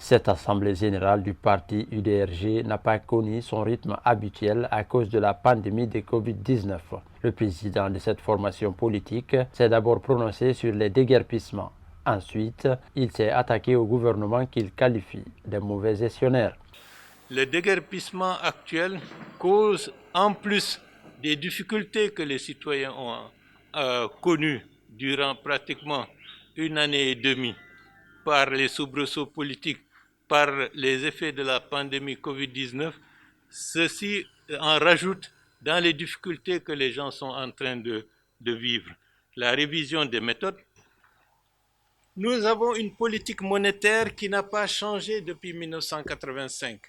Cette assemblée générale du parti UDRG n'a pas connu son rythme habituel à cause de la pandémie de Covid-19. Le président de cette formation politique s'est d'abord prononcé sur les déguerpissements. Ensuite, il s'est attaqué au gouvernement qu'il qualifie de mauvais gestionnaire. Le déguerpissement actuel cause, en plus des difficultés que les citoyens ont connues durant pratiquement une année et demie, par les soubresauts politiques, par les effets de la pandémie Covid-19, ceci en rajoute dans les difficultés que les gens sont en train de vivre. La révision des méthodes. Nous avons une politique monétaire qui n'a pas changé depuis 1985.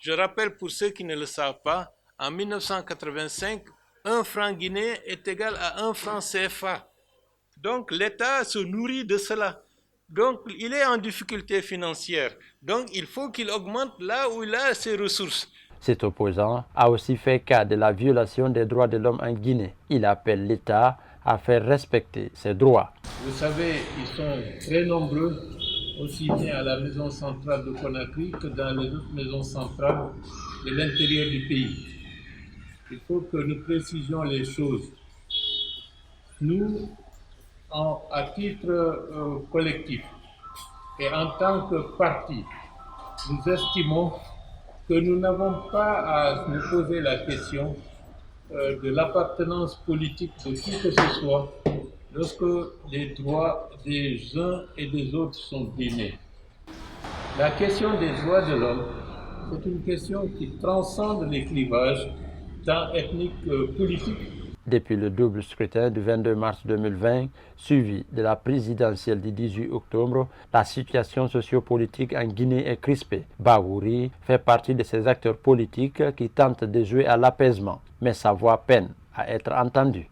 Je rappelle pour ceux qui ne le savent pas, en 1985, un franc guinéen est égal à un franc CFA. Donc l'État se nourrit de cela. Donc il est en difficulté financière. Donc il faut qu'il augmente là où il a ses ressources. Cet opposant a aussi fait cas de la violation des droits de l'homme en Guinée. Il appelle l'État à faire respecter ses droits. Vous savez, ils sont très nombreux, aussi bien à la maison centrale de Conakry que dans les autres maisons centrales de l'intérieur du pays. Il faut que nous précisions les choses. Nous, à titre collectif et en tant que parti, nous estimons que nous n'avons pas à nous poser la question de l'appartenance politique de qui que ce soit lorsque les droits des uns et des autres sont brimés. La question des droits de l'homme, c'est une question qui transcende les clivages tant ethniques que politiques. Depuis le double scrutin du 22 mars 2020, suivi de la présidentielle du 18 octobre, la situation sociopolitique en Guinée est crispée. Bahouri fait partie de ces acteurs politiques qui tentent de jouer à l'apaisement, mais sa voix peine à être entendue.